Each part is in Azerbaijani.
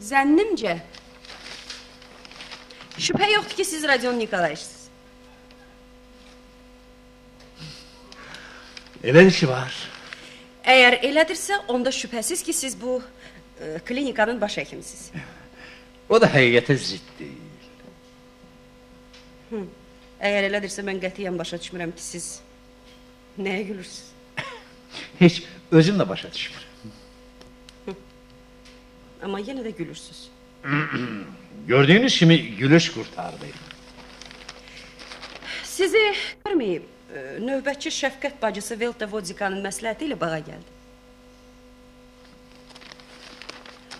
Zənnimcə, şübhə yoxdur ki, siz Rodion Nikolaevsiniz. Elə işi var. Əgər elədirsə, onda şübhəsiz ki, siz bu klinikanın baş həkimisiz. O da həqiqətə zidd deyil. Əgər elədirsə, mən qətiyyən başa düşmürəm ki, siz nəyə gülürsünüz? Heç özüm də başa düşmürəm. Amma yenə də gülürsünüz. Gördüğünüz kimi gülüş kurtardı. Sizi görməyib, növbətçi şəfqət bacısı Velta Vodikanın məsləhəti ilə bağa gəldi.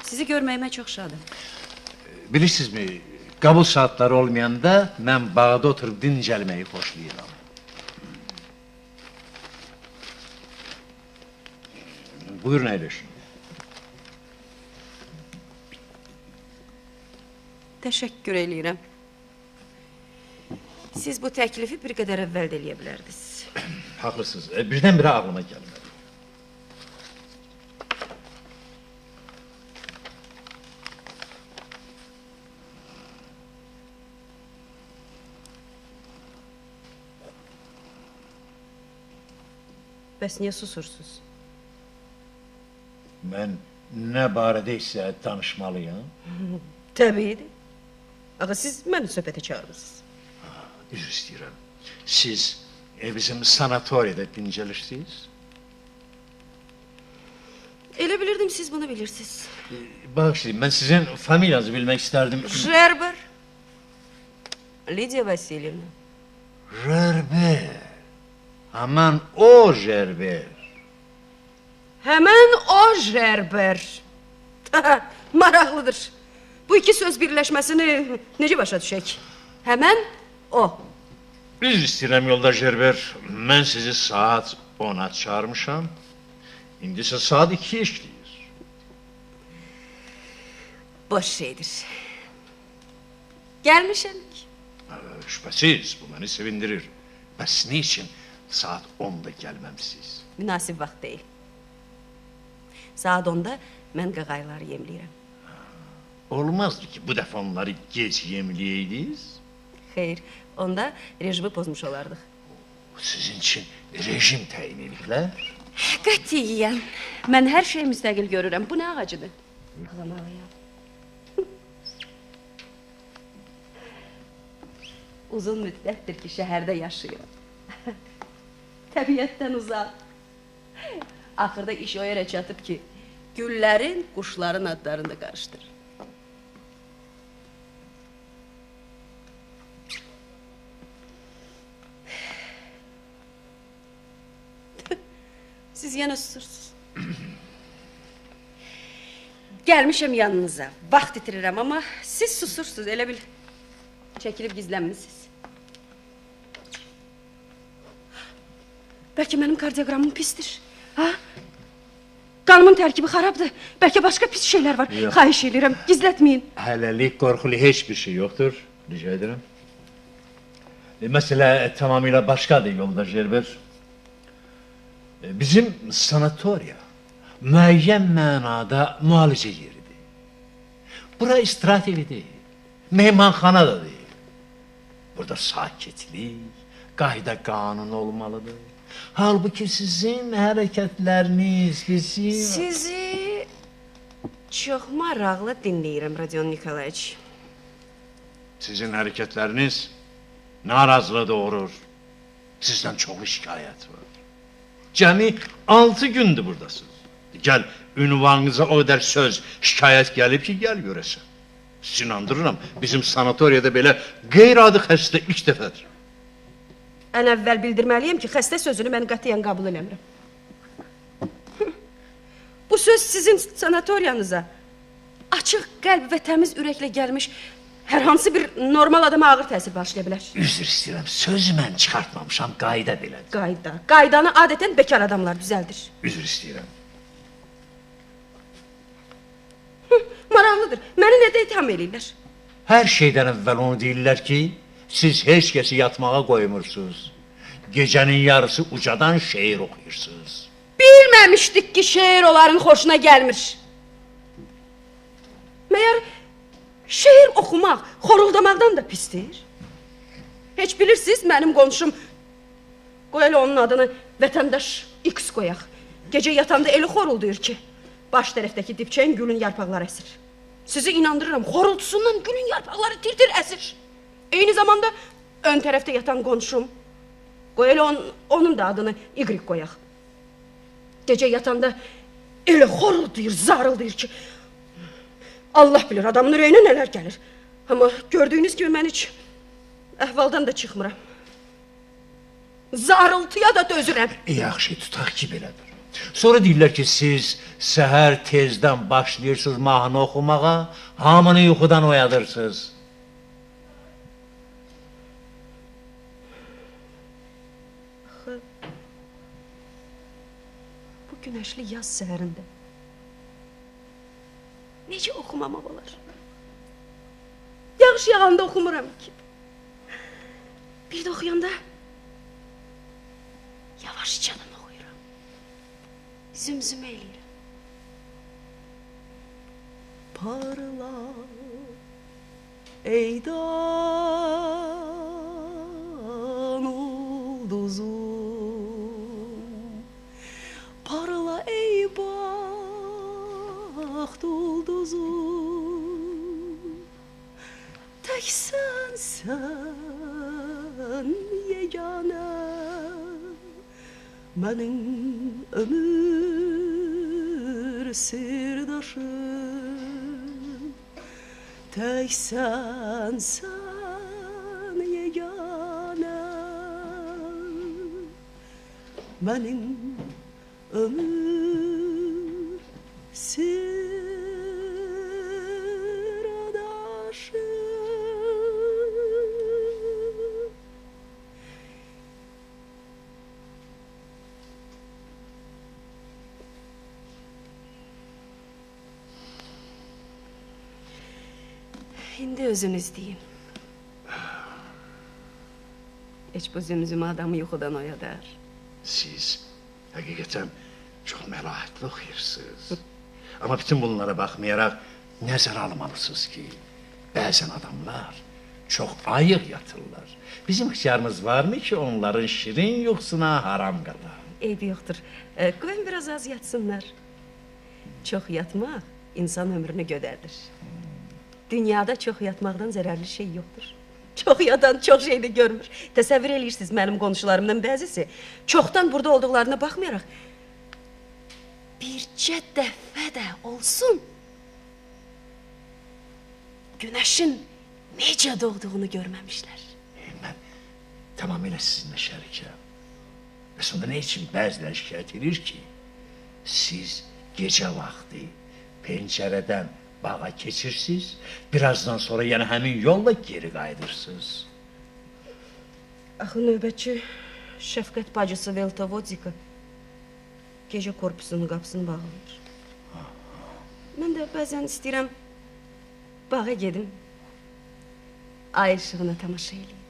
Sizi görməyimə çox şadım. Bilirsinizmi, qabul saatları olmayanda mən bağda oturub dincəlməyi xoşlayıram. Buyurun əyləşin. Təşəkkür eləyirəm. Siz bu təklifi bir qədər əvvəl də eləyə bilərdiniz. Haqlısınız. Birdən-birə ağlıma gəlmədi. Bəs niyə susursuz? Mən nə barədə isə danışmalıyam. Təbiidir. Ağa, siz məni söhbətə çağırmışsınız. Üzr istəyirəm. Siz bizim sanatoriyada dincəlirsiniz. Elə bilirdim, siz bunu bilirsiniz. Bağışlayın, mən sizin familiyanızı bilmək istərdim. Жербер. Lidiya Vasilyevna. Жербер. Aman o Жербер. Həmən o Жербер. Maraqlıdır. Bu iki söz birləşməsini necə başa düşək? Həmən o. Üzr istəyirəm yoldaş Жербер. Mən sizi saat 10'a çağırmışam. İndi isə saat 2 işləyir. Boş şeydir. Gəlmişəm ki. Şübhəsiz, bu məni sevindirir. Bəs niçin saat 10'da gəlməmsiz? Münasib vaxt deyil. Saat 10'da mən qağayları yemləyirəm. Olmazdı ki, bu dəfə onları gec yemləyəydiniz. Xeyr, onda rejimi pozmuş olardıq. Sizin üçün rejim təyin ediblər. Qətiyyən. Mən hər şeyi müstəqil görürəm. Bu nə ağacıdır? Uzun müddətdir ki, şəhərdə yaşayıram. Təbiətdən uzaq. Axırda iş o yerə çatıb ki, güllərin, quşların adlarını da qarışdırır. Siz yenə susursunuz. Gəlmişəm yanınıza, vaxt itirirəm, amma siz susursunuz, elə bil çəkilib gizlənmişsiniz. Bəlkə mənim kardioqramım pisdir, ha? Qanımın tərkibi xarabdır, bəlkə başqa pis şeylər var. Yox. Xahiş edirəm, gizlətməyin. Hələlik qorxulu heç bir şey yoxdur, rica edirəm. Məsələ tamamilə başqadır yoldaş Жербер. Bizim sanatoriya müəyyən mənada müalicə yeridir. Bura istirahat evi deyil, mehmanxana da deyil. Burada sakitlik, qayda qanun olmalıdır. Halbuki sizin hərəkətləriniz bizi... Sizi çox maraqlı dinləyirəm, Rodion Nikolaevич. Sizin hərəkətləriniz narazılığı doğurur. Sizdən çoxlu şikayət var. Cəmi 6 gündür buradasınız. Gəl, ünvanınıza o qədər söz, şikayət gəlib ki, gəl görəsən. Sizi inandırıram, bizim sanatoriyada belə qeyri-adi xəstə ilk dəfədir. Ən əvvəl bildirməliyəm ki, xəstə sözünü mən qətiyyən qəbul eləmirəm. Bu söz sizin sanatoriyanıza açıq qəlb və təmiz ürəklə gəlmiş hər hansı bir normal adama ağır təsir bağışlaya bilər. Üzr istəyirəm, sözü mən çıxartmamışam, qayda belədir. Qayda. Qaydanı adətən bekar adamlar düzəldir. Üzr istəyirəm. Maraqlıdır. Məni nədə itham eləyirlər? Hər şeydən əvvəl onu deyirlər ki, siz heç kəsi yatmağa qoymursunuz. Gecənin yarısı ucadan şeir oxuyursunuz. Bilməmişdik ki, şeir onların xoşuna gəlmir. Məyər şeir oxumaq xoruldamaqdan da pisdir? Heç bilirsiniz, mənim qonşum, qoy elə onun adını vətəndaş X qoyaq. Gecə yatanda elə xorulduyur ki, baş tərəfdəki dibçəyin gülün yarpaqları əsir. Sizi inandırıram, xorultusundan gülün yarpaqları tir-tir əsir. Eyni zamanda ön tərəfdə yatan qonşum, qoy elə onun da adını Y qoyaq. Gecə yatanda elə xorulduyur, zarıldıyır ki, Allah bilir adamın ürəyinə nələr gəlir. Amma gördüyünüz kimi mən heç əhvaldan da çıxmıram. Zarıltıya da dözürəm. Yaxşı, tutaq ki, belədir. Sonra deyirlər ki, siz səhər tezdən başlayırsınız mahnı oxumağa, hamını yuxudan oyadırsınız. Bu günəşli yaz səhərində necə oxumamaq olar? Yağış yağanda oxumuram ki. Bir də oxuyanda yavaşcadan oxuyuram. Zümzüm eləyirəm. Parla eydan ulduzum, parla ey baxt ulduzum, tək sənsən yeganə, mənim ömür sirdaşım, tək sənsən yeganə, mənim ömür sirdaşım. İndi özünüz deyin. Heç bu zümzümə adamı yuxudan oyadar. Siz həqiqətən çox məlahətli oxuyursınız. Amma bütün bunlara baxmayaraq nəzərə almalısınız ki, bəzən adamlar çox ayıq yatırlar. Bizim ixtiyarımız varmı ki, onların şirin yuxusuna haram qalar? Eybi yoxdur. Qoyun biraz az yatsınlar. Çox yatmaq insan ömrünü gödərdir. Dünyada çox yatmaqdan zərərli şey yoxdur. Çox yatan çox şey də görmür. Təsəvvür eləyirsiniz, mənim qonşularımdan bəzisi çoxdan burada olduqlarına baxmayaraq bircə dəfə də olsun günəşin necə doğduğunu görməmişlər. Mən tamamilə sizinlə şərikəm. Və sonra nə üçün bəziləri şikayət edir ki, siz gecə vaxtı pəncərədən bağa keçirsiniz, birazdan sonra yəni həmin yolla geri qayıdırsınız. Axı növbətçi Şəfqət bacısı Veltovodika gecə korpusunun qapısını bağlayır. Mən də bəzən istəyirəm bağa gedim, ay işığına tamaşa eləyim,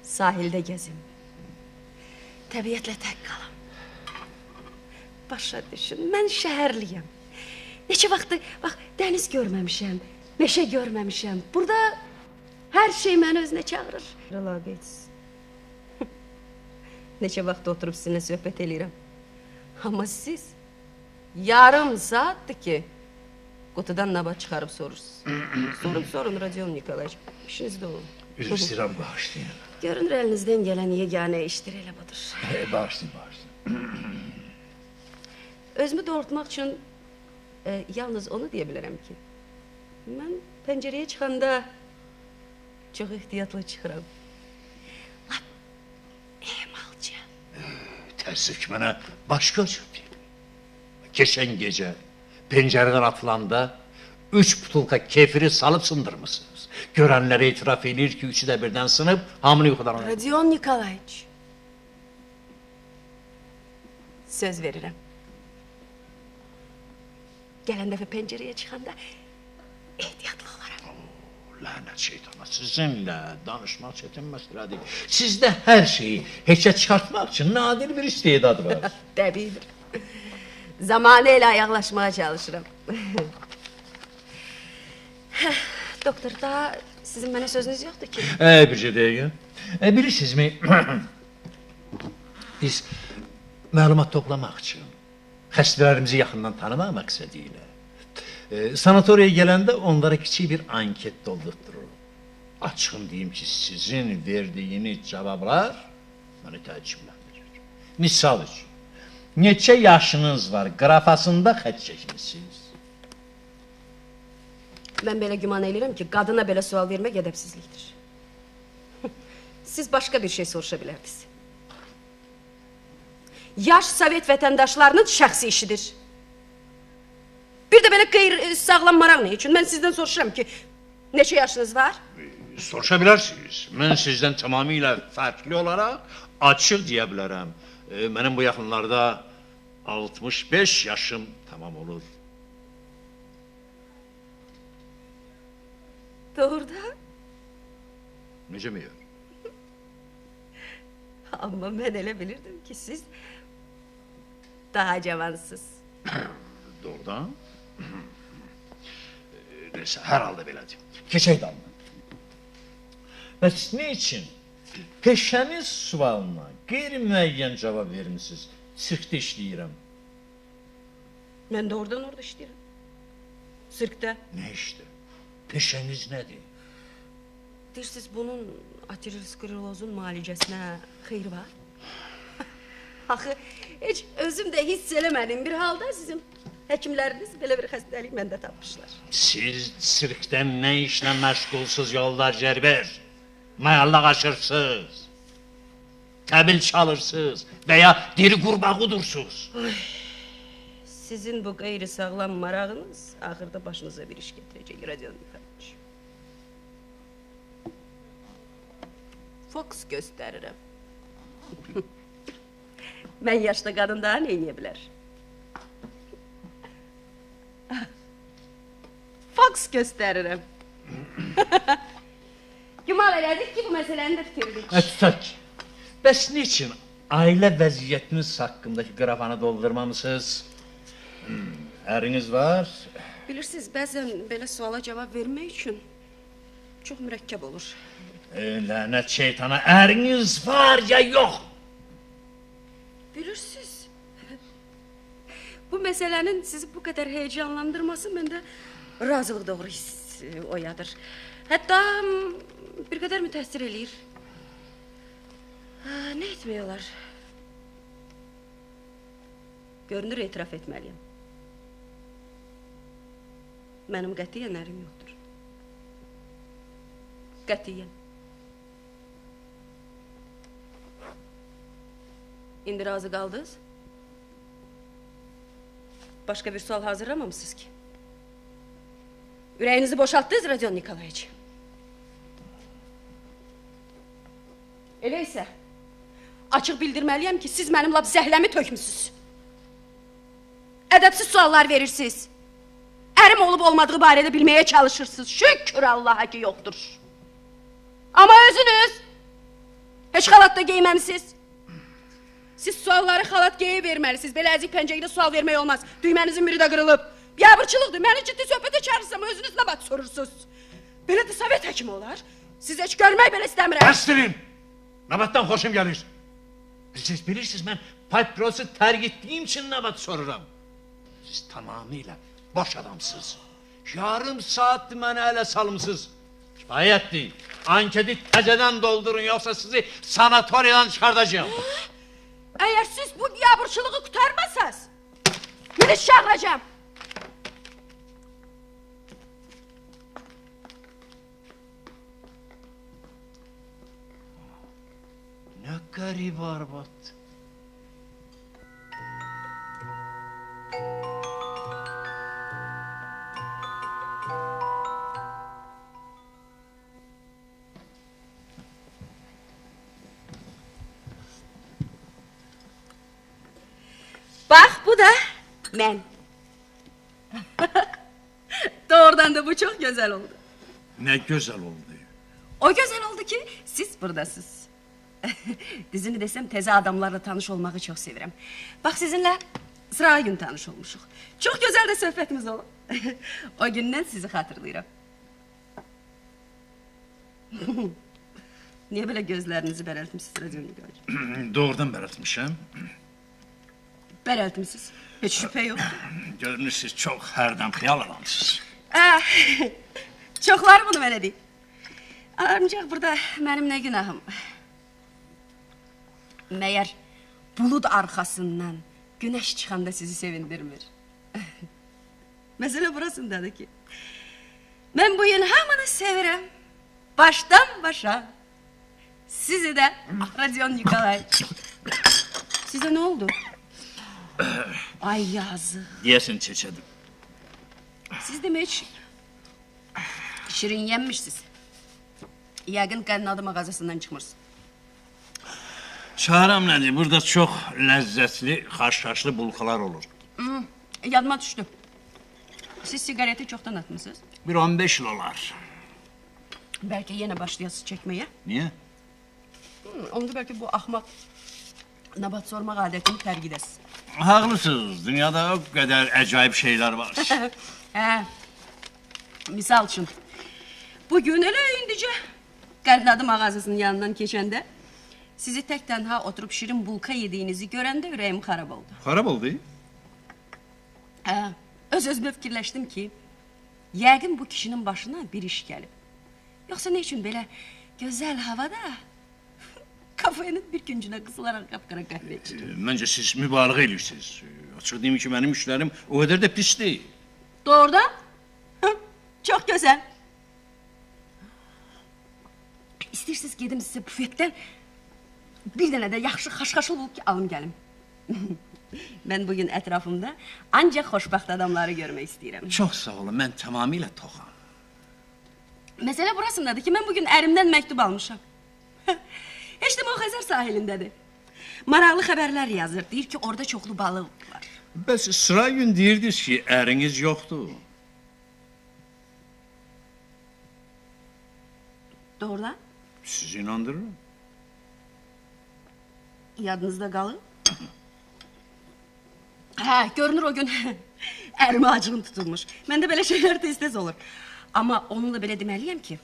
sahildə gəzim, təbiətlə tək qalam. Başa düşün, mən şəhərliyəm. Neçə vaxtı, bax, dəniz görməmişəm, meşə görməmişəm. Burada hər şey məni özünə çağırır. Əlaqətsiz. Neçə vaxt oturub sizinlə söhbət eləyirəm. Amma siz yarım saatdır ki, qutudan nabat çıxarıb sorursunuz. Sorun, Rodion Nikolaç, işinizdə olun. Üzr istəyirəm, bağışlayın. Görünür, əlinizdən gələn yeganə işdir, elə budur. Bağışlayın. Özümü doğrultmaq üçün yalnız onu deyə bilərəm ki, mən pəncərəyə çıxanda çox ehtiyatla çıxıram. Lap ehmalca. Təəssüf ki, mənə başqa cür deyil. Keçən gecə pəncərədən atılanda 3 butulka kefiri salıb sındırmışsınız. Görənlərə etiraf edir ki, 3'ü də birdən sınıb, hamını yuxudan oynadı. Rodion Nikolaç, söz verirəm. Gələn dəfə pəncərəyə çıxanda ehtiyatlı olaram. Lənət şeytana, sizinlə danışmaq çətin məsələdir. Sizdə hər şeyi heçə çıxartmaq üçün nadir bir istedad var. Təbiidir. Zamanı ilə ayaqlaşmağa çalışıram. Doktor, daha sizin mənə sözünüz yoxdur ki. Bircə dəqiqə. Bilirsinizmi, biz məlumat toplamaq üçün, xəstələrimizi yaxından tanımaq məqsədi ilə, sanatoriyaya gələndə onlara kiçik bir anket doldurdururuq. Açığım deyim ki, sizin verdiyiniz cavablar məni təəccübləndirir. Misal üçün, neçə yaşınız var qrafasında xət çəkmişsiniz? Mən belə güman edirəm ki, qadına belə sual vermək ədəbsizlikdir. Siz başqa bir şey soruşa bilərdiniz. Yaş Sovet vətəndaşlarının şəxsi işidir. Bir də belə qeyri-sağlam maraq nə üçün? Mən sizdən soruşuram ki, neçə yaşınız var? Soruşa bilərsiniz. Mən sizdən tamamilə fərqli olaraq açıq deyə bilərəm. Mənim bu yaxınlarda 65 yaşım tamam olur. Doğrudan? Necə miyir? Amma mən elə bilirdim ki, siz daha cavansınız. Doğrudan? Neyse, hər halda belədir. Keçək dalına. Bəs nə üçün peşəniz sualına qeyri-müəyyən cavab vermişsiniz? Sirkdə işləyirəm. Mən doğrudan orada işləyirəm. Sirkdə. Nə işdir? Peşəniz nədir? Deyirsiniz, bunun aterosklerozun müalicəsinə xeyri var? Axı, heç özüm də hiss eləmədim bir halda sizin həkimləriniz belə bir xəstəlik məndə tapmışlar. Siz sirkdən nə işlə məşğulsuz yollar Cərbər? Mayallaq aşırsınız, təbil çalırsınız və ya diri qurbağı udursuz. Sizin bu qeyri-sağlam marağınız axırda başınıza bir iş gətirəcək, Rodion Mixayloviç. Foks göstərirəm. Mən yaşlı qadın daha nə eləyə bilər? Foks göstərirəm. Güman elədik ki, bu məsələni də bitirdik. Tək. Bəs niçin ailə vəziyyətiniz haqqındakı qrafanı doldurmamısınız? Əriniz var? Bilirsiniz, bəzən belə suala cavab vermək üçün çox mürəkkəb olur. Lənət şeytana, əriniz var ya yox? Bilirsiniz, bu məsələnin sizi bu qədər heyecanlandırması məndə razılıq doğru hiss oyadır. Hətta bir qədər mütəssir eləyir. Nə etmək olar? Görünür, etiraf etməliyəm. Mənim qətiyyən ərim yoxdur. Qətiyyən. İndi razı qaldınız? Başqa bir sual hazırlamamışsınız ki. Ürəyinizi boşaltdınız, Rodion Nikolayeviç. Elə isə açıq bildirməliyəm ki, siz mənim lap zəhləmi tökmüsünüz. Ədəbsiz suallar verirsiniz. Ərim olub olmadığı barədə bilməyə çalışırsınız. Şükür Allaha ki, yoxdur. Amma özünüz heç xalat da geyməmisiz. Siz sualları xalat geyib verməlisiniz. Belə əzik pəncəkdə sual vermək olmaz. Düymənizin biri də qırılıb. Biabırçılıqdır. Məni ciddi söhbətə çağırırsam özünüz nə bax sorursunuz. Belə də Sovet həkimi olar. Siz heç görmək belə istəmirəm. Bəstirin! Nabatdan xoşum gəlir. Siz bilirsiniz, mən papirosu tərk etdiyim üçün nabat soruram. Siz tamamilə boş adamsınız. Yarım saatdir mənə ələ salımsınız. Kifayətdir. Anketi təzədən doldurun, yoxsa sizi sanatoriyadan çıxardacağım. Əgər siz bu biabırçılığı qutarmasaz, milis çağıracağım. Nə qərib arvad. Bax, bu da mən. Doğrudan da bu çox gözəl oldu. Nə gözəl oldu. O gözəl oldu ki, siz buradasınız. Düzünü desəm, təzə adamlarla tanış olmağı çox sevirəm. Bax, sizinlə sırağa gün tanış olmuşuq. Çox gözəl də söhbətimiz olub. O gündən sizi xatırlayıram. Niyə belə gözlərinizi bərəltmişsiniz, Rodion Nikolayevич? Doğrudan bərətmişəm. Bərəltmişsiniz. Heç şübhə yoxdur. Görünürsünüz, çox hərdən xiyal aramsınız. Çoxları bunu mənə deyib. Ancaq burada mənim nə günahım? Məyər bulud arxasından günəş çıxanda sizi sevindirmir. Məsələ burasındadır ki, mən bu gün hamını sevirəm. Başdan başa. Sizi də, Rodion Nikolayevич. Sizə nə oldu? Ay yazıq. Deyəsin çeçədim. Siz demək şirin yenmişsiniz. Yəqin qənnadı mağazasından çıxmırsınız. Çağıram nədir? Burada çox ləzzətli, xaşxaşlı bulxalar olur. Yadıma düşdü. Siz sigareti çoxdan atmışsınız. Bir 15 il olar. Bəlkə yenə başlayasınız çəkməyə. Niyə? Onda bəlkə bu axmaq nabat sormaq adətini tərk edəsiniz. Haqlısınız. Dünyada o qədər əcaib şeylər var. Hə. Misal üçün, bugün elə indicə qərnadı mağazasının yanından keçəndə sizi tək tənha oturub şirin bulka yediyinizi görəndə ürəyim xarab oldu. Xarab oldu? Hə. Öz-özümə fikirləşdim ki, yəqin bu kişinin başına bir iş gəlib. Yoxsa nə üçün belə gözəl havada kafenin bir küncünə qısılaraq qapqara qəhvə içir? Məncə siz mübaliğə edirsiniz. Açıq deyim ki, mənim işlərim o qədər də pis deyil. Doğrudan? Çox gözəl. İstəyirsiniz gedim sizə bufetdən bir dənə də yaxşı xaşxaşlı bulub ki, alım gəlim. Mən bugün ətrafımda ancaq xoşbaxt adamları görmək istəyirəm. Çox sağ olun, mən tamamilə toxam. Məsələ burasındadır ki, mən bugün ərimdən məktub almışam. Heç də o Xəzər sahilindədir. Maraqlı xəbərlər yazır, deyir ki, orada çoxlu balıq var. Bəs sıra gün deyirdiniz ki, əriniz yoxdur. Doğrudan? Sizi inandırırım. Yadınızda qalır? Hə, görünür o gün ərimə acığım tutulmuş. Məndə belə şeylər tez-tez olur. Amma onunla belə deməliyəm ki,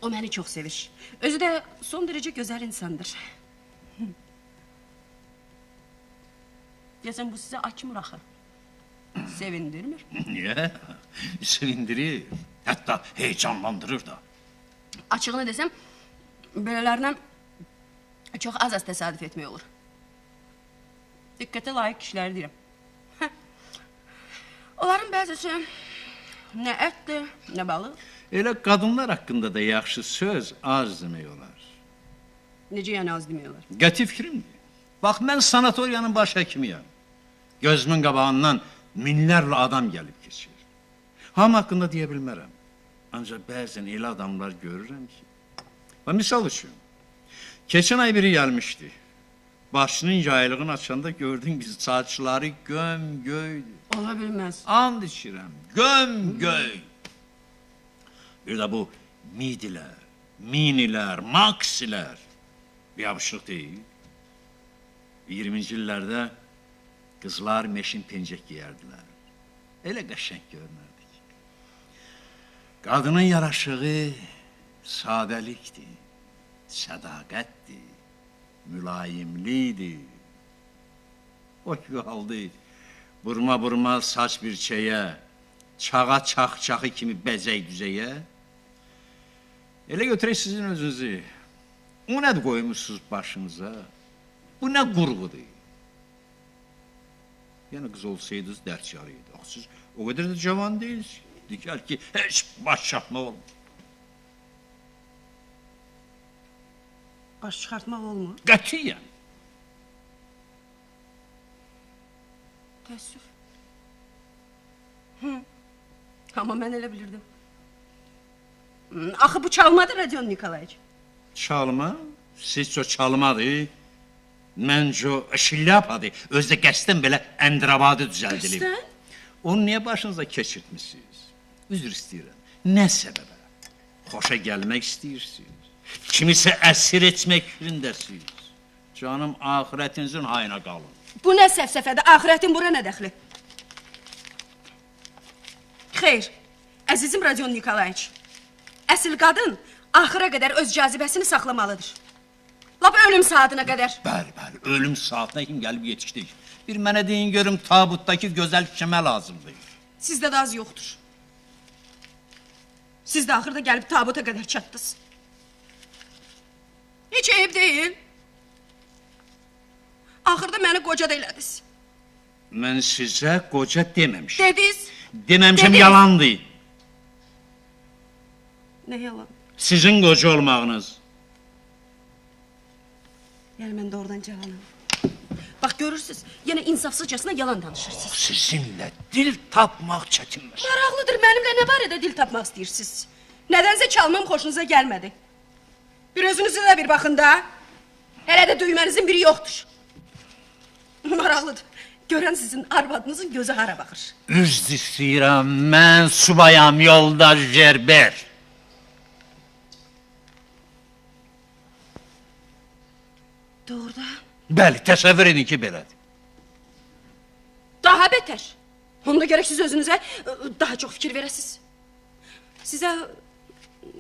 o məni çox sevir. Özü də son dərəcə gözəl insandır. Deyəsən, bu sizə açmır axı. Sevindirmir. Niyə? Sevindirir. Hətta heyecanlandırır da. Açığını desəm, belələrindən çox az təsadüf etmək olur. Diqqətə layiq kişiləri deyirəm. Onların bəzisi nə ətdir, nə balıq. Elə qadınlar haqqında da yaxşı söz az demək olar. Necə yəni az deməyorlar? Qəti fikrimdir. Bax, mən sanatoriyanın baş həkimiyəm. Gözümün qabağından minlərlə adam gəlib keçir. Hamı haqqında deyə bilmərəm. Ancaq bəzən elə adamlar görürəm ki... Misal üçün, keçən ay biri gəlmişdi. Başının yaylığını açanda gördün biz saçları göm-göydü. Ola bilməz. And içirəm, göm-göy. Bir də bu midilər, minilər, maksilər. Bir abışlıq deyil. 20-ci illərdə qızlar meşin pencək giyərdilər. Elə qəşəng görünərdik. Qadının yaraşığı sadəlikdir, sədaqətdir, mülayimlikdir. O ki qaldı, burma-burma saç birçəyə, çağa çax-çaxı kimi bəzək düzəyə. Elə götürək sizin özünüzü. O nədir qoymuşsunuz başınıza? Bu nə qurğudur? Yəni qız olsaydınız dərçarıydı. Siz o qədər də cavan deyilsiniz. Digər ki, heç baş çatma olmur. Baş çıxartmaq olmur. Qətiyyən. Təəssüf. Amma mən elə bilirdim. Axı bu çalmadır, Rodion Nikolayevич. Çalma? Sizcə çalmadır? Məncə şilyapadır. Özdə qəsdən belə əndrabadı düzəldilib. Qəsdən? Onu niyə başınıza keçirtmişsiniz? Üzr istəyirəm. Nə səbəbə? Xoşa gəlmək istəyirsiniz. Kimisə əsir etmək fikrindəsiniz. Canım, axirətinizin hayına qalın. Bu nə səfsəfədir? Axirətin bura nə dəxli? Xeyr, əzizim Rodion Nikolayevич. Əsl qadın axıra qədər öz cazibəsini saxlamalıdır. Lap ölüm saatına qədər. Bəli, ölüm saatına kim gəlib yetişdik. Bir mənə deyin görüm tabutdakı gözəl kimə lazımdır? Sizdə də az yoxdur. Siz də axırda gəlib tabuta qədər çatdınız. Heç eyib deyil. Axırda məni qoca da elədiniz. Mən sizə qoca deməmişim. Dediniz. Deməmişim, Dediniz. yalandı. Nə yalan? Sizin qoca olmağınız. Yəni mən də oradan cavanım. Bax görürsünüz, yenə insafsızcasına yalan danışırsınız. Sizinlə dil tapmaq çətinməz. Maraqlıdır, mənimlə nə barədə dil tapmaq istəyirsiniz? Nədənsə çalmam xoşunuza gəlmədi. Bir özünüzə də bir baxın da. Hələ də düymənizin biri yoxdur. Maraqlıdır. Görən sizin arvadınızın gözü hara baxır. Üzr istəyirəm, mən subayam, yoldaş Gerber. Doğrudan. Bəli, təsəvvür edin ki, belədir. Daha betər. Onda gərək siz özünüzə daha çox fikir verəsiniz. Sizə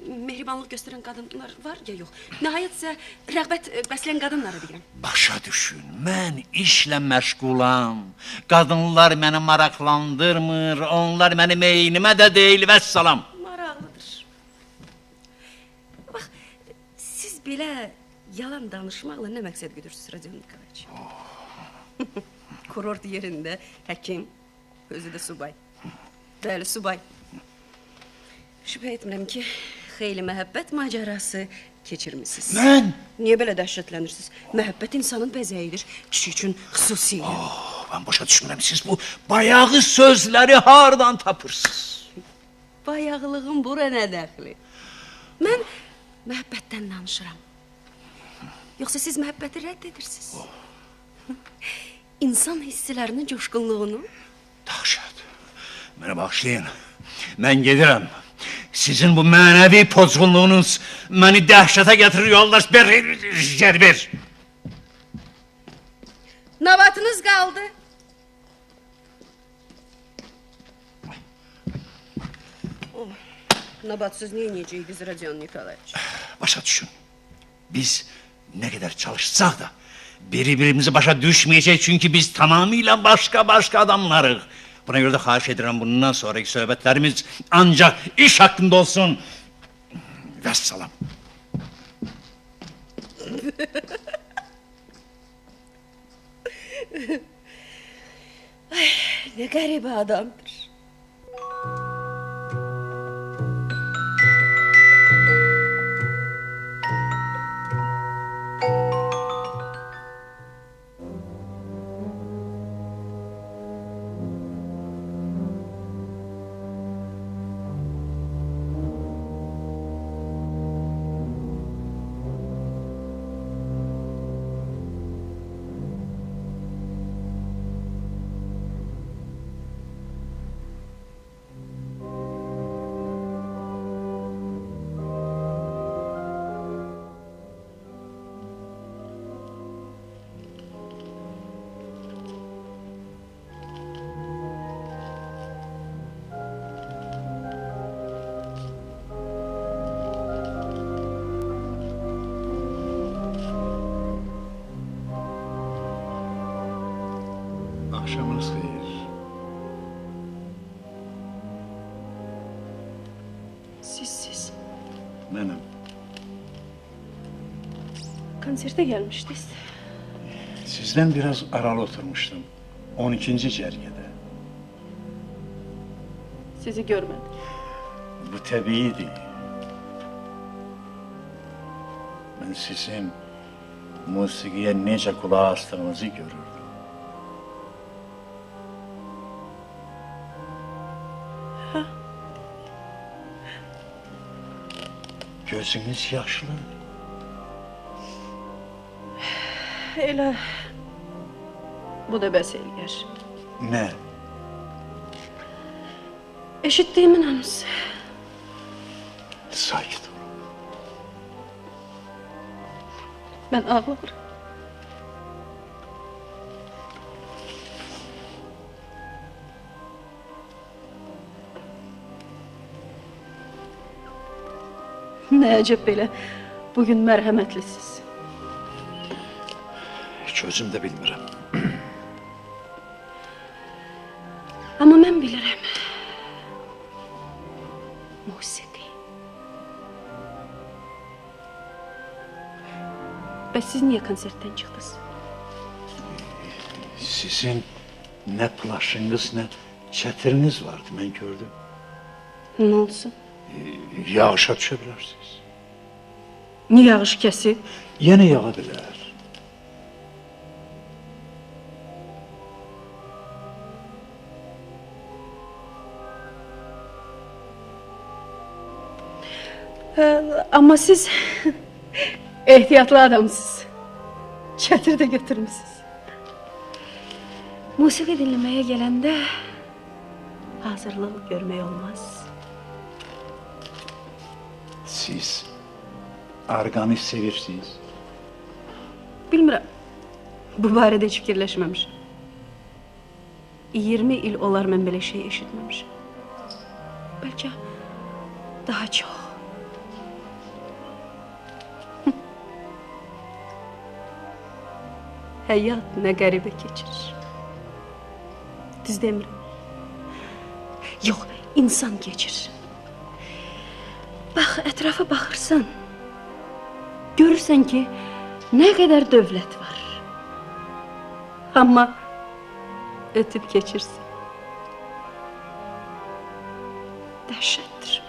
mehribanlıq göstərən qadınlar var ya yox. Nəhayət sizə rəğbət bəsləyən qadınları deyirəm. Başa düşün, mən işlə məşğulam. Qadınlar məni maraqlandırmır, onlar mənim eynimə də deyil, vəssalam. Maraqlıdır. Bax, siz belə yalan danışmaqla nə məqsəd güdürsünüz, Rodion Nikolaevич? Kurort yerində həkim, özü də subay. Bəli, subay. Şübhə etmirəm ki, xeyli məhəbbət macərası keçirmisiniz. Mən? Niyə belə dəhşətlənirsiniz? Məhəbbət insanın bəzəyidir, kişi üçün xüsusilə. Mən başa düşmürəm, siz bu bayağı sözləri hardan tapırsınız? Bayağılığın bura nə dəxli? Mən məhəbbətdən danışıram. Yoxsa siz məhəbbəti rədd edirsiniz? İnsan hissilərinin coşqunluğunu? Dəhşət. Mənə bağışlayın. Mən gedirəm. Sizin bu mənəvi pozğunluğunuz məni dəhşətə gətirir, yoldaş Gerber. Nabatınız qaldı. Nabatsız neyəcəydiniz, Rodion Nikolaevич? Başa düşün. Biz nə qədər çalışsaq da bir-birimizi başa düşməyəcək, çünki biz tamamilə başqa adamlarıq. Buna görə də xahiş edirəm, bundan sonraki söhbətlərimiz ancaq iş haqqında olsun. Vəssalam. Ay, nə qəribə adamdır. Axşamınız xeyir. Siz Mənəm. konsertə gəlmişdiniz. Sizdən biraz aralı oturmuşdum. 12-ci cərgədə. Sizi görmədim. Bu təbiidir. Mən sizin musiqiyə necə qulaq astığınızı görürdüm. Gözünüz yaşlı. Elə bu da bəs eləyər. Nə? Eşitdiyimin hamısı. Sakit ol. Mən ağlamıram. Nə əcəb belə, bugün mərhəmətlisiz. Heç özüm də bilmirəm. Amma mən bilirəm. Musiqi. Bəs siz niyə konsertdən çıxdınız? Sizin nə plaşınız, nə çətiriniz vardı, mən gördüm. Nə olsun? Yağışa düşə bilərsiniz. Niyə yağış kəsib? Yenə yağa bilər. Amma siz ehtiyatlı adamsınız. Çətir də götürmüsünüz. Musiqi dinləməyə gələndə hazırlıq görmək olmaz. Siz arqanı sevirsiniz. Bilmirəm. Bu barədə heç fikirləşməmişəm. 20 il olar mən belə şey eşitməmişəm. Bəlkə daha çox. Həyat nə qəribə keçir. Düz demirəm. Yox, insan keçir. Bax, ətrafa baxırsan. Görürsən ki, nə qədər dövlət var. Amma ötüb keçirsən. Dəhşətdir.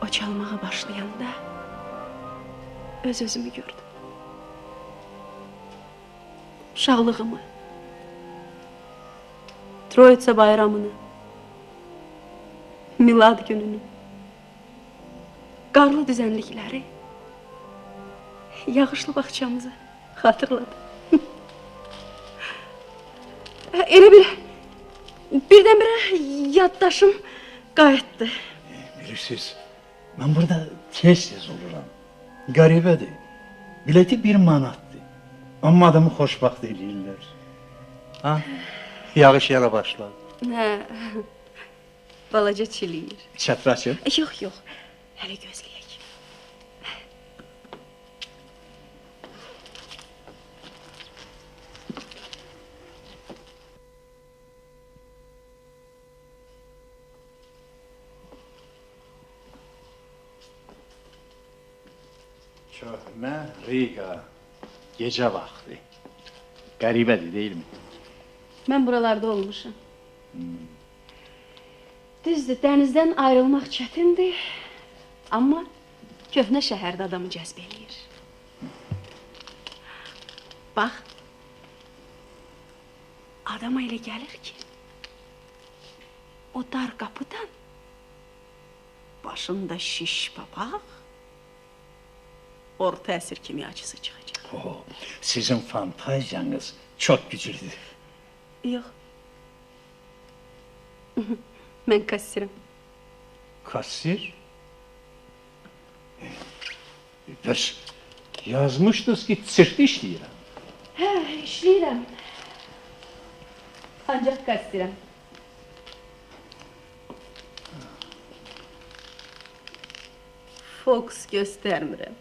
O çalmağa başlayanda öz-özümü gördüm. Uşaqlığımı, Troitsa bayramını, milad gününü, qarlı düzənlikləri, yağışlı bağçamızı xatırladım. Elə birdən-birə yaddaşım qayıtdı. Bilirsiniz, mən burada tez-tez oluram. Qəribədir. Bileti 1 manatdır. Amma adamı xoşbaxt eləyirlər. Ha? Yağış yana başladı. Hə, balaca çiliyir. Çətri açın. Yox, hələ gözləyək. Köhnə Riga. Gecə vaxtı. Qəribədir, deyilmi? Mən buralarda olmuşam. Düzdür, dənizdən ayrılmaq çətindir. Amma köhnə şəhərdə adamı cəzb eləyir. Bax, adama elə gəlir ki, o dar qapıdan başında şiş papaq, orta əsr kimyacısı çıxacaq. Sizin fantaziyanız çox güclüdür. Yox. Mən kassirəm. Kassir? Bəs yazmışdınız ki, sirkdə işləyirəm. Hə, işləyirəm. Ancaq kassirəm. Fox göstərmirəm.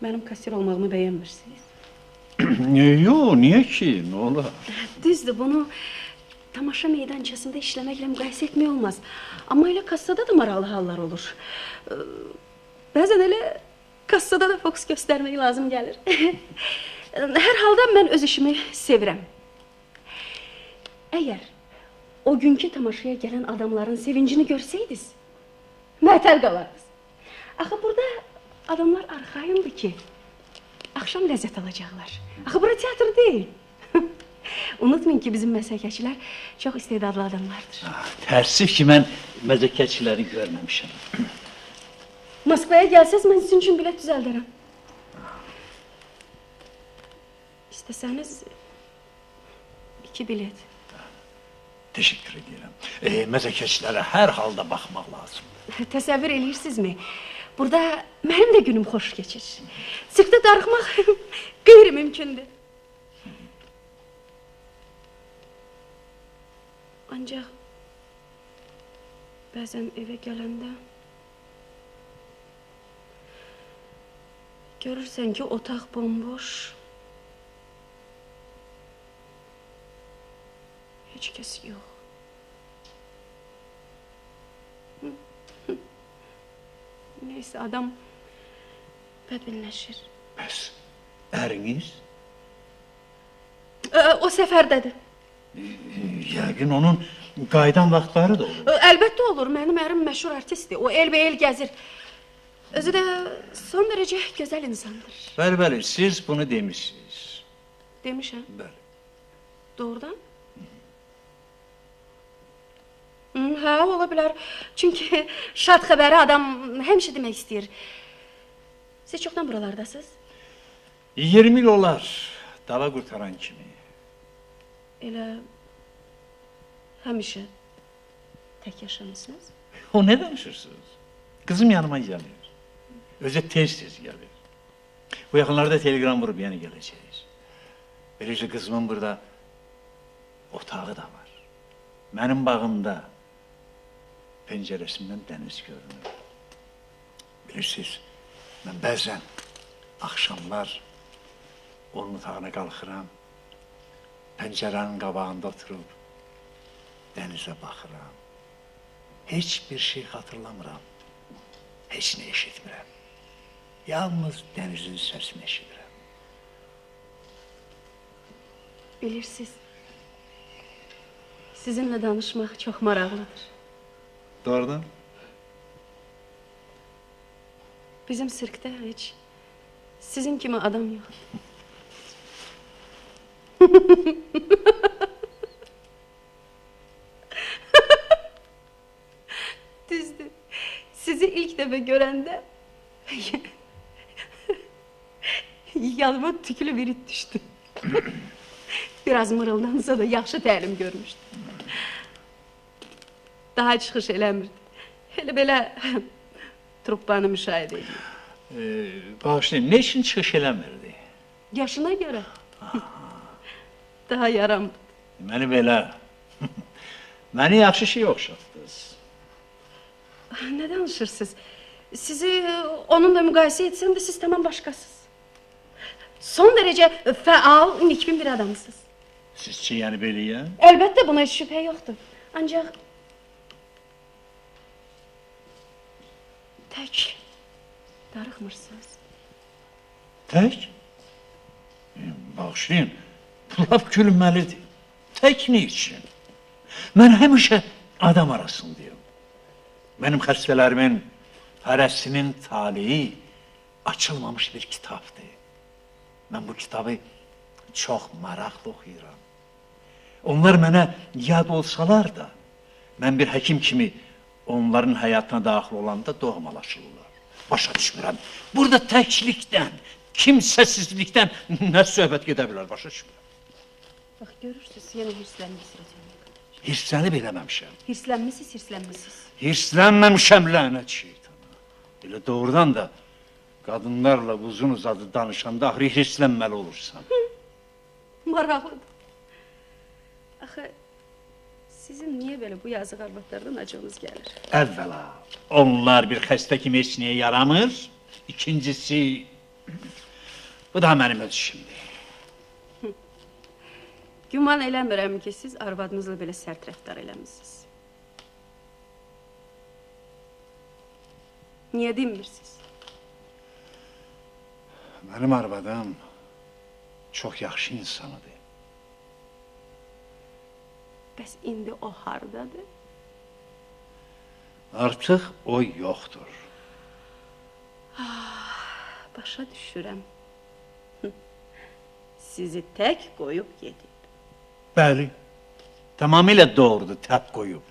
Mənim kassir olmağımı bəyənmirsiniz? Yox, niyə ki? Nə olar? Düzdür, bunu tamaşa meydançasında işləməklə müqayisə etmək olmaz. Amma elə kassada da maraqlı hallar olur. Bəzən elə kassada da fokus göstərmək lazım gəlir. Hər halda mən öz işimi sevirəm. Əgər o günkü tamaşaya gələn adamların sevincini görsəydiniz, məhtəl qalardınız. Axı burada adamlar arxayındır ki, axşam ləzzət alacaqlar. Axı bura teatr deyil. Unutmayın ki, bizim məsləkəçilər çox istedadlı adamlardır. Təəssüf ki, mən məzəkəçiləri görməmişəm. Moskvaya gəlsəz, mən sizin üçün bilet düzəldərəm. İstəsəniz 2 bilet. Teşekkür edirəm. Məzəkəçilərə hər halda baxmaq lazımdır. Təsəvvür eləyirsinizmi? Burada mənim də günüm xoş keçir. Sirkdə darıxmaq qeyri-mümkündür. Ancaq bəzən evə gələndə görürsən ki, otaq bomboş. Heç kəs yox. Neysə, adam bədbinləşir. Bəs əriniz? O səfərdədir. Yəqin onun qaydan vaxtları da olur. Əlbəttə olur, mənim ərim məşhur artistdir. O el gəzir. Özü də son dərəcə gözəl insandır. Bəli, siz bunu demişsiniz. Demişəm. Bəli. Doğrudan? Hə, ola bilər. Çünki şad xəbəri adam həmişə demək istəyir. Siz çoxdan buralardasınız? 20 il olar, dava qurtaran kimi. Elə həmişə tək yaşamısınız? O nə danışırsınız? Qızım yanıma gəlir. Özü tez gəlir. Bu yaxınlarda telegram vurub yəni gələcəyiz. Beləcə qızımın burada otağı da var. Mənim bağımda pəncərəsindən dəniz görünür. Bilirsiniz, mən bəzən axşamlar onun otağına qalxıram, pəncərənin qabağında oturub dənizə baxıram. Heç bir şey xatırlamıram, heç nə eşitmirəm. Yalnız dənizin səsini eşidirəm. Bilirsiniz, sizinlə danışmaq çox maraqlıdır. Doğrudan? Bizim sirkdə heç sizin kimi adam yox. Düzdür. Sizi ilk dəfə görəndə yanıma tüklü bir it düşdü. Biraz mırıldansa da yaxşı təlim görmüşdüm. Daha çıxış eləmirdi. Elə belə truppanı müşahidə edir. Bağışlayın, ne için çıxış eləmirdi? Yaşına görə. Daha yaramdı. Məni belə, məni yaxşı şey oxşatdınız. Nə danışırsınız? Sizi onunla müqayisə etsəm də siz tamam başqasınız. Son dərəcə fəal, nikbin bir adamsınız. Sizcə yəni beləyəm? Əlbəttə buna heç şübhə yoxdur. Ancaq tək darıxmırsınız. Tək? Bağışlayın, bu laf gülünməlidir. Tək nə üçün? Mən həmişə adam arasındayım. Mənim xəstələrimin hərəsinin talihi açılmamış bir kitabdır. Mən bu kitabı çox maraqlı oxuyuram. Onlar mənə yad olsalar da, mən bir həkim kimi onların həyatına daxil olanda doğmalaşırlar. Başa düşmürəm. Burada təklikdən, kimsəsizlikdən nə söhbət gedə bilər, başa düşmürəm. Bax, görürsünüz, yenə hirslənmişsiniz. Hirslənib eləməmişəm. Hirslənmişsiniz. Hirslənməmişəm, lənət şeytana. Elə doğrudan da qadınlarla uzun uzadı danışanda ahri hirslənməli olursan. Maraqlıdır. Axı, sizin niyə belə bu yazıq arvadlardan acığınız gəlir? Əvvəla, onlar bir xəstə kimi heç nəyə yaramır. İkincisi, bu da mənim öz işimdir. Güman eləmirəm ki, siz arvadınızla belə sərt rəftar eləmişsiniz. Niyə dinmirsiniz? Mənim arvadım çox yaxşı insanıdır. Bəs indi o hardadır? Artıq o yoxdur. Başa düşürəm. Sizi tək qoyub gedib. Bəli, tamamilə doğrudur, tək qoyub.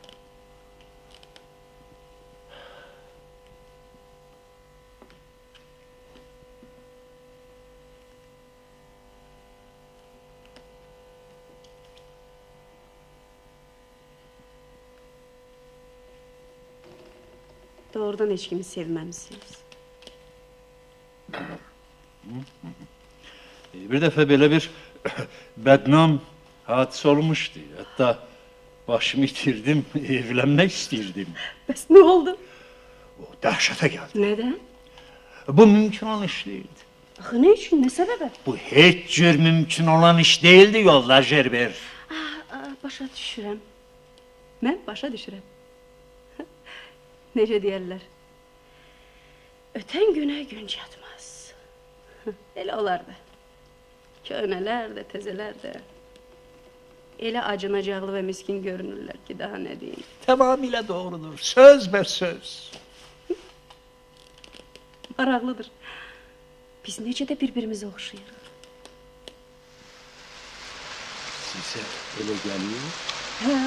Doğrudan heç kimi sevməmişsiniz. Bir dəfə belə bir bədnam hadisə olmuşdu. Hətta başımı itirdim, evlənmək istəyirdim. Bəs nə oldu? O dəhşətə gəldi. Nədən? Bu mümkün olan iş deyildi. Axı nə üçün, nə səbəbə? Bu heç cür mümkün olan iş değildi yoldaş Jerber. Başa düşürəm. Mən başa düşürəm. Necə deyərlər? Ötən günə gün çatmaz. Elə olar da. Köhnələr də, təzələr də. Elə acınacaqlı və miskin görünürlər ki, daha nə deyim. Tamamilə doğrudur. Söz bə söz. Maraqlıdır. Biz necə də bir-birimizə oxşayırıq. Sizə elə gəlir? Hə?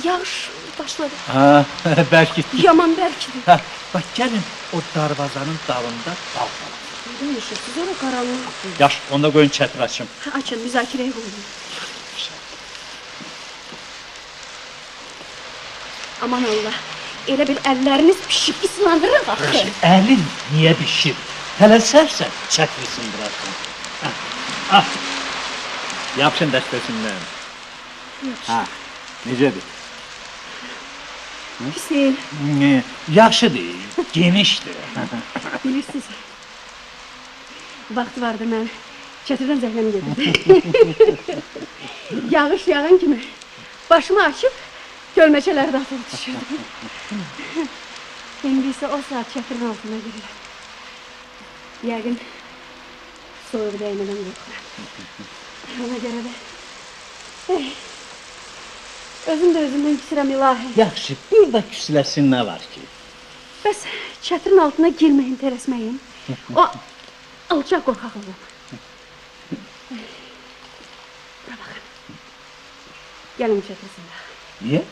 Yağış başladı. Ha, bəlkə. Yaman bərkidi. Hə, bax gəlin o darvazanın dalında qalxalım. Neden yaşıyorsunuz? Orada karanlık. Yaş, onda qoyun çətir açım. Açın, müzakireye koyun. Aman Allah, elə bil əlləriniz pişib ıslandırır axı. Əlin niyə bişir? Tələsərsən, çətri sındırarsın. Ah, yapsın dəstəsindən. Ha, necədir? Pis deyil, Yaxşı deyil, genişdir. bilirsiniz. Vaxt vardı mən çətirdən zəhləm gedirdi. Yağış yağan kimi başımı açıb gölməçələrdə atılıb düşürdüm. İndi isə o saat çətirin altına girirəm. Yəqin soyuq dəymədən qorxuram. Ona görə də özüm də özümdən küsürəm ilahi. Yaxşı, burada küsləsin nə var ki? Bəs çətirin altına girməyin, tələsməyin. O alçaq qorxaqlığım. Bura baxın. Gəlin çətir sındıraq. Niyə?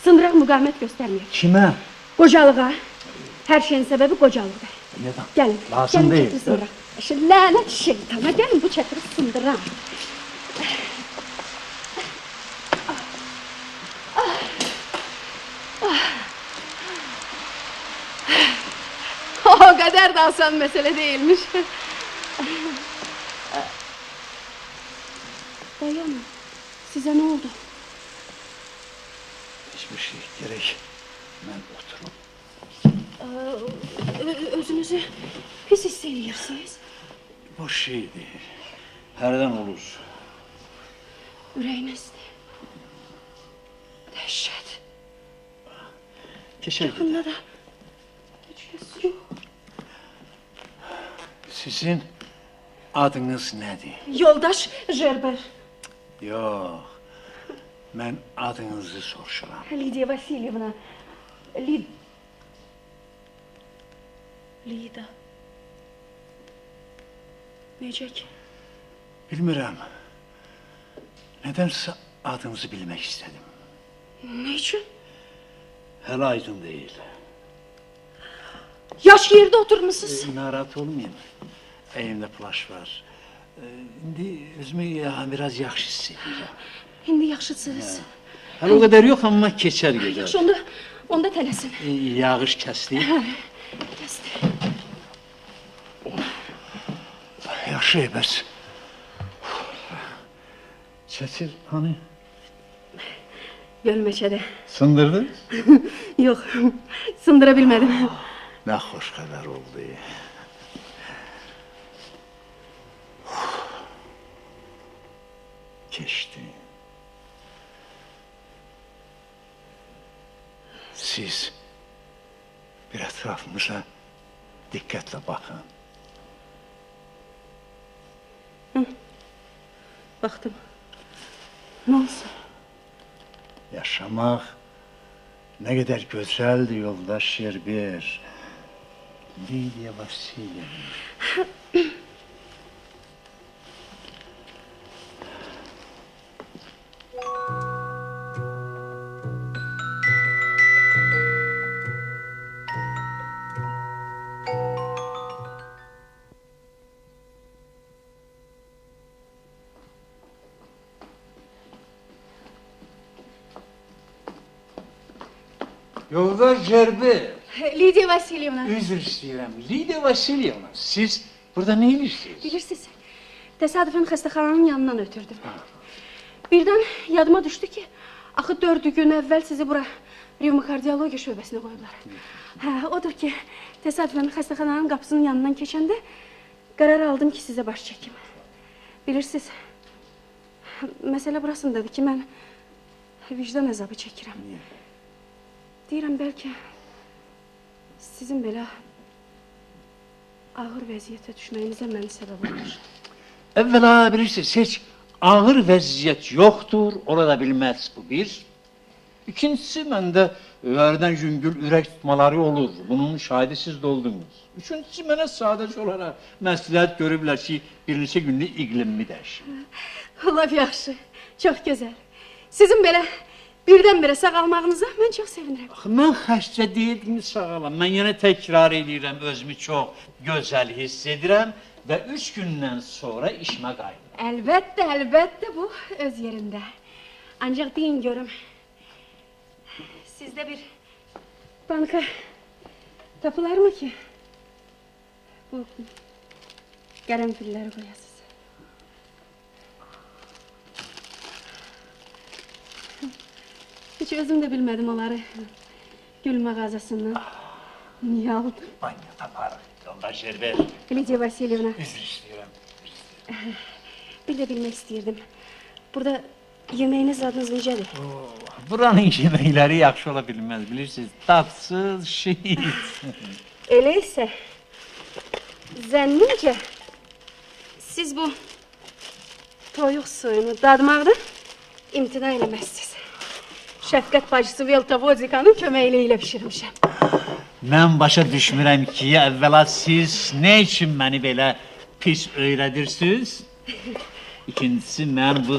Sındıraq müqavimət göstərməyək. Kimə? Qocalığa. Hər şeyin səbəbi qocalıqdır. Nədən? Gəlin. Lazım gəlin deyil. çətiri sındıraq. Lənət şeytana, gəlin bu çətiri sındıraq. O kadar da asan mesele değilmiş. Dayanın. Size ne oldu? Hiçbir şey gerek. Ben oturum. Özünüzü pis hissediyorsunuz. Boş şey değil. Herden olur. Ürəyinizdir. Dəhşət. Keçer gider. Bunda da heç kəs yox. Sizin adınız nedir? Yoldaş Jerber. Yok. Ben adınızı soruşuram. Lidiya Vasilyevna. Lida. Necə ki? Bilmirəm. Nedense adınızı bilmek istedim. Ne için? Hele aydın değil. Yaş yerde oturmuşsunuz. Narahat olmayayım. Elimde plaş var. Şimdi özümü biraz yaxşı hissediyorum. İndi yaxşısınız. Hələ o qədər yox, amma keçər gedər. Yaxşı, onda tələsin. Yağış kəsdi. Kəsdi. Yaxşı, bəs. Çətir, hani? Gölməçədə. Sındırdı? Yox, sındıra bilmədim. Nə xoş xəbər oldu. Keçdi. Siz bir ətrafımıza diqqətlə baxın. Baxdım. Nə olsun? Yaşamaq nə qədər gözəldir yoldaş Şerber. Lidiya Vasilyevna. Yoldaş Şerber. Lidiya Vasilyevna. Üzr istəyirəm. Lidiya Vasilyevna, siz burada nə edirsiniz? Bilirsiniz, təsadüfən xəstəxananın yanından ötürdüm. Birdən yadıma düşdü ki, axı 4 gün əvvəl sizi bura revmokardiologiya şöbəsinə qoyublar. Hə, odur ki, təsadüfən xəstəxananın qapısının yanından keçəndə qərar aldım ki, sizə baş çəkim. Bilirsiniz, məsələ burasındadır ki, mən vicdan əzabı çəkirəm. Deyirəm, bəlkə sizin belə ağır vəziyyətə düşməyinizə məni səbəb olmuş. Əvvəla bilirsiniz, heç ağır vəziyyət yoxdur, ola da bilməz bu bir. İkincisi, məndə hərdən yüngül ürək tutmaları olur. Bunun şahidi siz də oldunuz. Üçüncüsü, mənə sadəcə olaraq məsləhət görüblər ki, bir neçə günlük iqlimimi dəyişim. Laf yaxşı, çox gözəl. Sizin belə birdən-birə sağalmağınıza mən çox sevinirəm. Axı, mən xəstə deyildim, sağalam. Mən yenə təkrar edirəm, özümü çox gözəl hiss edirəm və 3 gündən sonra işimə qayıdıram. Əlbəttə, əlbəttə bu öz yerində. Ancaq deyin görüm, sizdə bir banka tapılarmı ki, bu qərənfilləri qoyasınız? Heç özüm də bilmədim onları gül mağazasından niyə aldım. Banyo taparıq, yolda yer ver. Lidiya Vasilyevna, Üzr istəyirəm. bir də bilmək istəyirdim. Burada yeməyiniz adınız necədir? Buranın yeməkləri yaxşı ola bilməz, bilirsiniz, tatsız, şehit. Elə isə, zənnimcə, siz bu toyuq suyunu dadmaqda imtina eləməzsiniz. Şəfqət bacısı Veltavozikanın köməkliyi ilə pişirmişəm. Mən başa düşmürəm ki, əvvəla siz nə üçün məni belə pis öyrədirsiniz? İkincisi, mən bu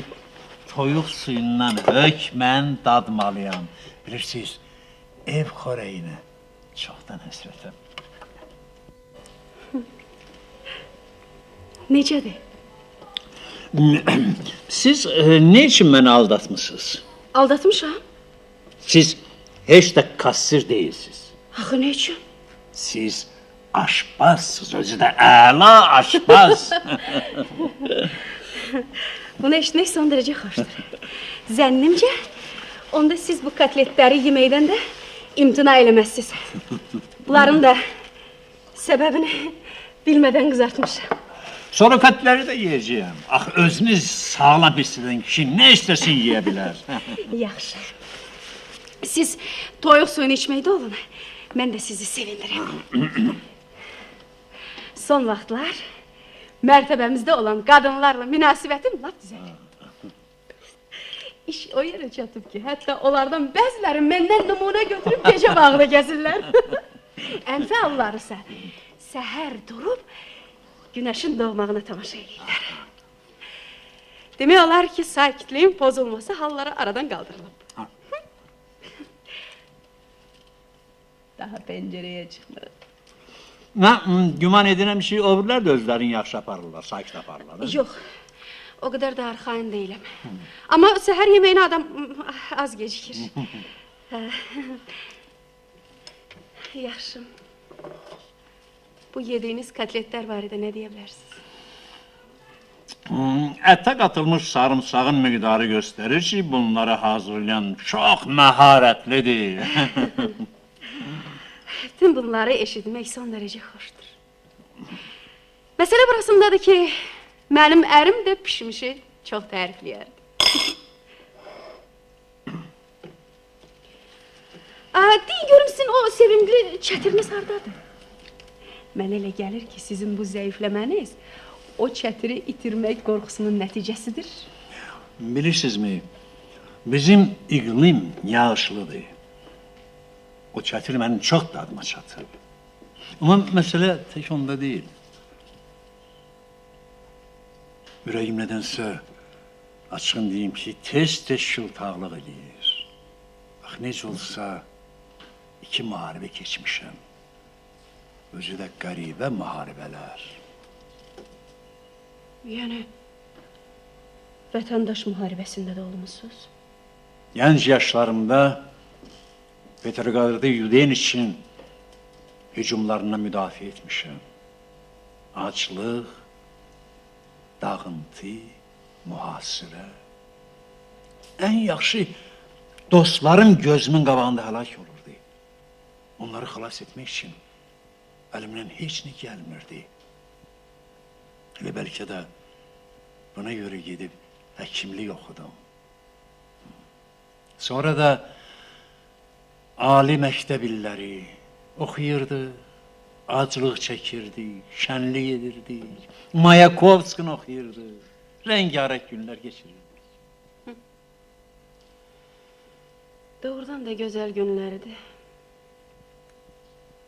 toyuq suyundan hökmən dadmalıyam. Bilirsiniz, ev xörəyinə çoxdan həsrətəm. Necədir? Siz nə üçün məni aldatmışsınız? Aldatmışam? Siz heç də kassir deyilsiniz. Axı nə üçün? Siz aşpazsınız, özü də əla aşpaz. Bunu eşitmək son dərəcə xoşdur. Zənnimcə, onda siz bu kotletləri yeməkdən də imtina eləməzsiniz. Bunların da səbəbini bilmədən qızartmışam. Sonra kotletləri də yiyəcəyəm. Axı, özünüz sağlam hiss edin ki, nə istəsin yeyə bilər. Yaxşı. Siz toyuq suyunu içməkdə olun. Mən də sizi sevindirəm. Son vaxtlar mərtəbəmizdə olan qadınlarla münasibətim lap düzəlir. İş o yerə çatıb ki, hətta onlardan bəziləri məndən nümunə götürüb gecə bağda gəzirlər. Ən fəalları isə səhər durub günəşin doğmağına tamaşa edirlər. Demək olar ki, sakitliyin pozulması halları aradan qaldırılıb. Daha pəncərəyə çıxmırıq. Mən güman edirəm ki, öbürlər də özlərini yaxşı aparırlar, sakit aparırlar. Yox, o qədər də arxain deyiləm. Amma səhər yeməyinə adam az gecikir. Yaxşı. Bu yediyiniz kotletlər barədə nə deyə bilərsiniz? Ətə qatılmış sarımsağın miqdarı göstərir ki, bunları hazırlayan çox məharətlidir. Bütün bunları eşitmək son dərəcə xoşdur. Məsələ burasındadır ki, mənim ərim də pişmişi çox tərifləyərdi. Deyin görüm, sizin o sevimli çətiriniz hardadır? Mənə elə gəlir ki, sizin bu zəifləməniz o çətiri itirmək qorxusunun nəticəsidir. Bilirsinizmi, bizim iqlim yağışlıdır. O çətir mənim çox dadıma çatır. Amma məsələ tək onda deyil. Ürəyim nədənsə açığın deyim ki, tez-tez şıltaqlıq edir. Bax, necə olsa 2 müharibə keçmişəm. Özü də qəribə müharibələr. Yəni, vətəndaş müharibəsində də olmuşsunuz? Gənc yaşlarımda Petrogradda Yudeniçin hücumlarından müdafiə etmişəm. Aclıq, dağıntı, mühasirə. Ən yaxşı dostlarım gözümün qabağında həlak olurdu. Onları xilas etmək üçün əlimdən heç nə gəlmirdi. Elə bəlkə də buna görə gedib həkimlik oxudum. Sonra da ali məktəb illəri oxuyurdu, aclıq çəkirdik, şənlik edirdik, Mayakovskini oxuyurdu, rəngarək günlər geçirirdik. Doğrudan da gözəl günlərdi.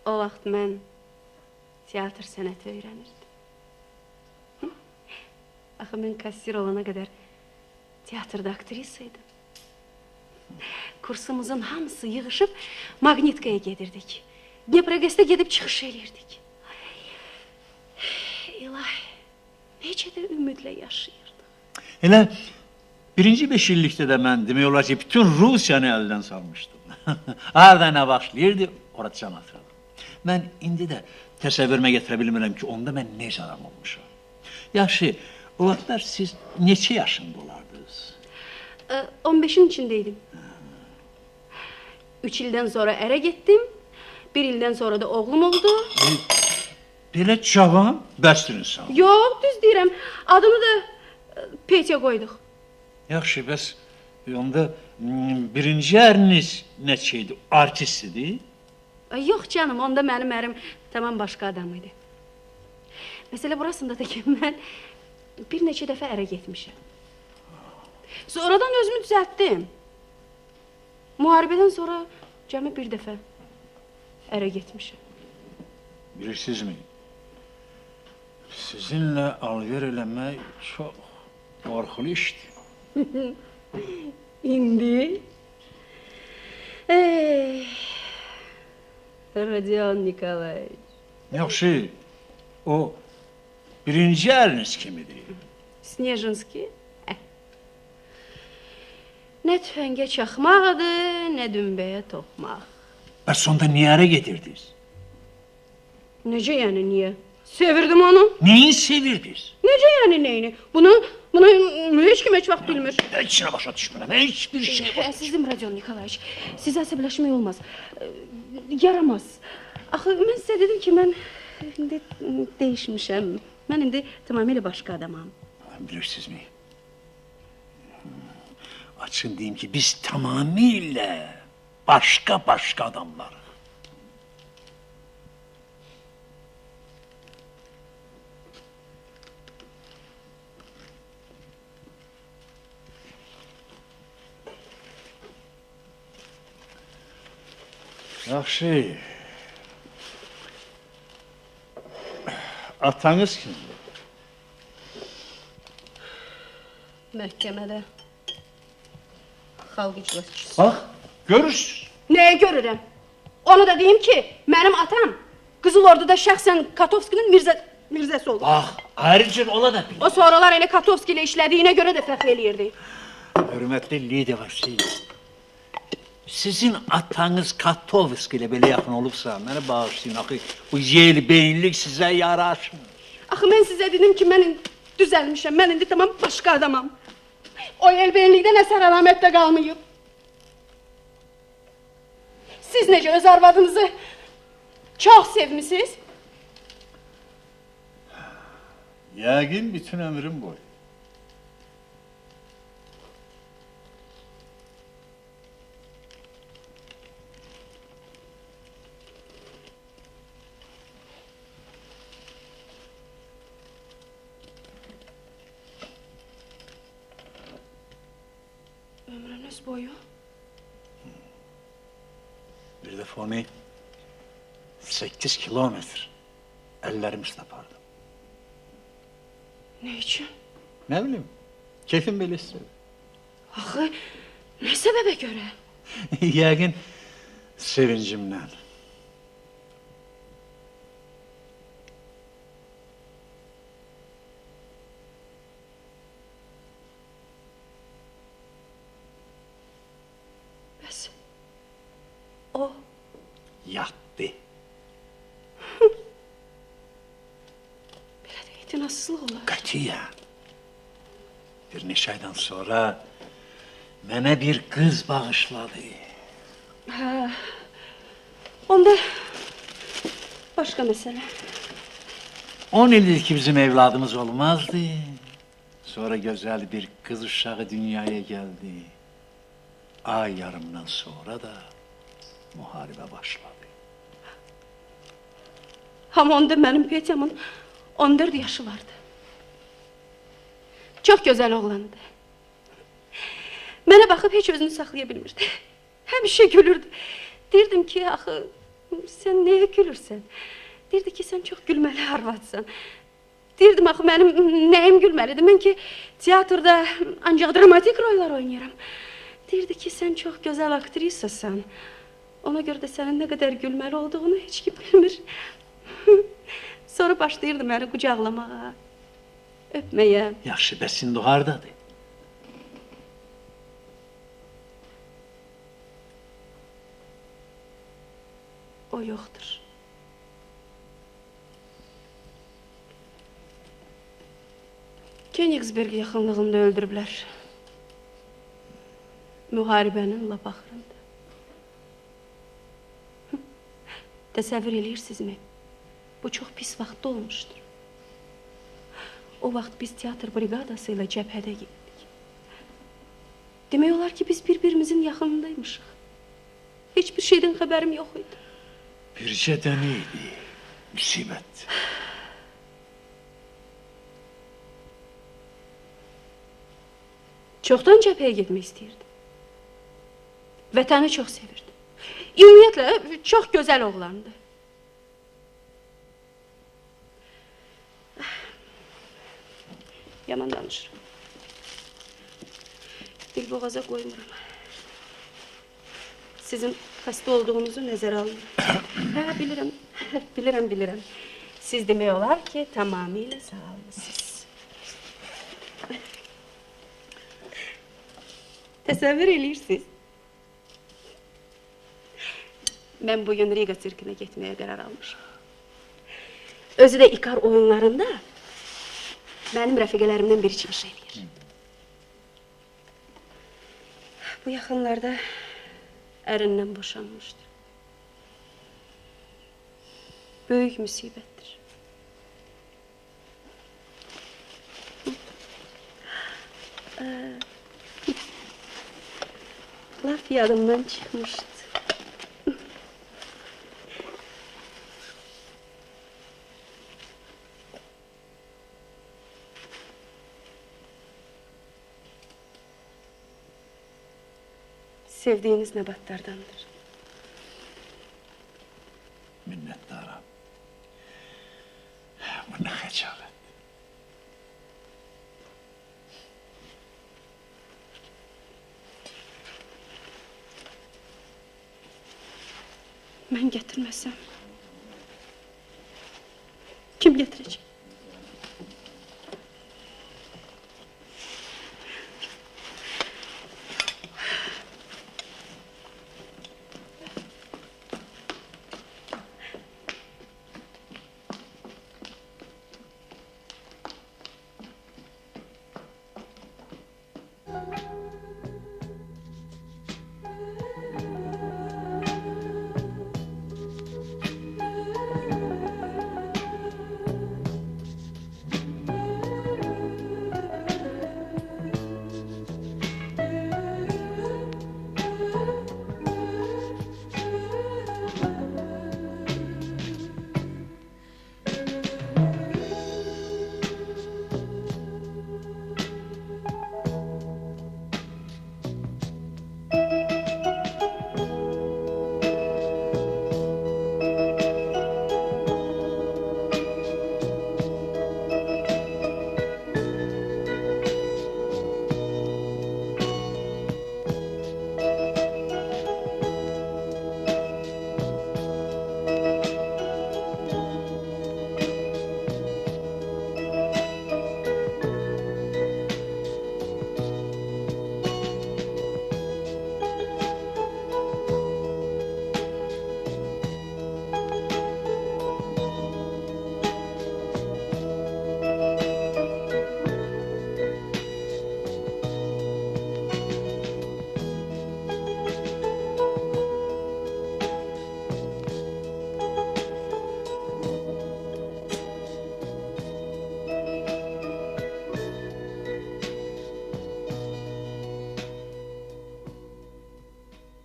O vaxt mən teatr sənəti öyrənirdim. Axı mən kassir olana qədər teatrda aktrisa idim. Kursumuzun hamısı yığışıb Magnitkaya gedirdik. Dneproгэsdə gedib çıxış elirdik. İlahi, necə də ümidlə yaşayırdıq. Elə birinci 5 illikdə də mən demək olar ki, bütün Rusiyanı əldən salmışdım. Harada nə başlayırdı, orada can atırdım. Mən indi də təsəvvürümə gətirə bilmirəm ki, onda mən necə adam olmuşam. Yaxşı, o vaxtlar siz neçə yaşında olardınız? 15-in içindeydim. 3 ildən sonra ərə getdim. 1 ildən sonra da oğlum oldu. Belə cavan, bəsdir insan. Yox, düz deyirəm. Adını da Petya qoyduq. Yaxşı, bəs onda birinci əriniz neçə idi? Artist idi? Yox canım, onda mənim ərim tamam başqa adam idi. Məsələ burasındadır ki, mən bir neçə dəfə ərə getmişəm. Sonradan özümü düzəltdim. Müharibədən sonra cəmi bir dəfə ərə getmişəm. Bilirsinizmi? Sizinlə alver eləmək çox qorxulu işdir. İndi? Rodion Nikolaevich. Yaxşı, o birinci əriniz kimidir? Snejinski. Nə tüfəngə çaxmaqdır, nə dümbəyə toxmaq. Bəs onda niyə ərə gedirdiniz? Necə yəni, niyə? Sevirdim onu. Neyin sevirdiniz? Necə yəni, neyini? Bunu heç kim heç vaxt bilmir. İçinə başa düşmürəm, heç bir şey var. Əzizim Rodion Nikolaevich, sizə əsəbləşmək olmaz. Yaramaz. Axı, mən sizə dedim ki, mən indi dəyişmişəm. Mən indi tamamilə başqa adamam. Bilirsinizmi? Açın deyim ki, biz tamamilə başqa adamlarıq. Yaxşı. Atanız kimdir? Məhkəmədə xalq iclasçısı. Bax, görürsünüz. Nəyə görürəm? Onu da deyim ki, mənim atam Qızıl Orduda şəxsən Katovskinin mirzəsi oldu. Bax, ayrıca ola da bilir. O sonralar elə Katovski ilə işlədiyinə görə də fəxr eləyirdi. Hörmətli Lidia Vasilyev, sizin atanız Katovski ilə belə yaxın olubsa, məni bağışlayın, axı bu yel beyinlik sizə yaraşmır. Axı, mən sizə dedim ki, mən düzəlmişəm, mən indi tamam başqa adamam. O yel beyinlikdən əsər əlamət də qalmayıb. Siz necə öz arvadınızı çox sevmişsiniz? Yəqin bütün ömrüm boyu. Ömrünüz boyu? Bir dəfə onu 8 kilometr əllərimiz tapardı. Ne üçün? Nə bilim, keyfim belə istəyir. Axı, nə səbəbə görə? Yəqin sevincimdən. Bəs o Yatdı. mənasızlıq olar. Qətiyyən. Bir neçə aydan sonra mənə bir qız bağışladı. Hə. Onda başqa məsələ. 10 ildir ki bizim evladımız olmazdı. Sonra güzel bir kız uşağı dünyaya geldi. Ay yarımdan sonra da muharibe başladı. Amma onda mənim Petyamın 14 yaşı vardı. Çox gözəl oğlandı. Mənə baxıb heç özünü saxlaya bilmirdi. Həmişə gülürdü. Deyirdim ki, axı, sən nəyə gülürsən? Deyirdi ki, sən çox gülməli arvadsan. Deyirdim, axı, mənim nəyim gülməlidir? Mən ki, teatrda ancaq dramatik rollar oynayıram. Deyirdi ki, sən çox gözəl aktrisasan. Ona görə də sənin nə qədər gülməli olduğunu heç kim bilmir. Sonra başlayırdı məni qucaqlamağa, öpməyə. Yaxşı, bəs indi o hardadır? O yoxdur. Königsberg yaxınlığında öldürüblər. Müharibənin lap axırında. Təsəvvür eləyirsinizmi? Bu çox pis vaxtda olmuşdur. O vaxt biz teatr briqadası ilə cəbhədə getdik. Demək olar ki, biz bir-birimizin yaxınındaymışıq. Heç bir şeydən xəbərim yox idi. Bircə dənə idi, müsibət. Çoxdan cəbhəyə getmək istəyirdi. Vətəni çox sevirdi. Ümumiyyətlə, çox gözəl oğlandı. Yaman danışıram. Dilboğaza qoymuram. Sizin xəstə olduğunuzu nəzərə almıram. Hə, bilirəm. Siz demək olar ki, tamamilə sağalmısınız. Təsəvvür eləyirsiniz. Mən bugün Riga sirkinə getməyə qərar almışam. Özü də İkar oyunlarında mənim rəfiqələrimdən biri çıxış edir. Bu yaxınlarda ərindən boşanmışdır. Böyük müsibətdir. Laf yadımdan çıxmışdı. Sevdiğiniz nəbatlardandır. Minnettarım. Bu nə xəcalət. Mən gətirməsəm kim gətirəcək?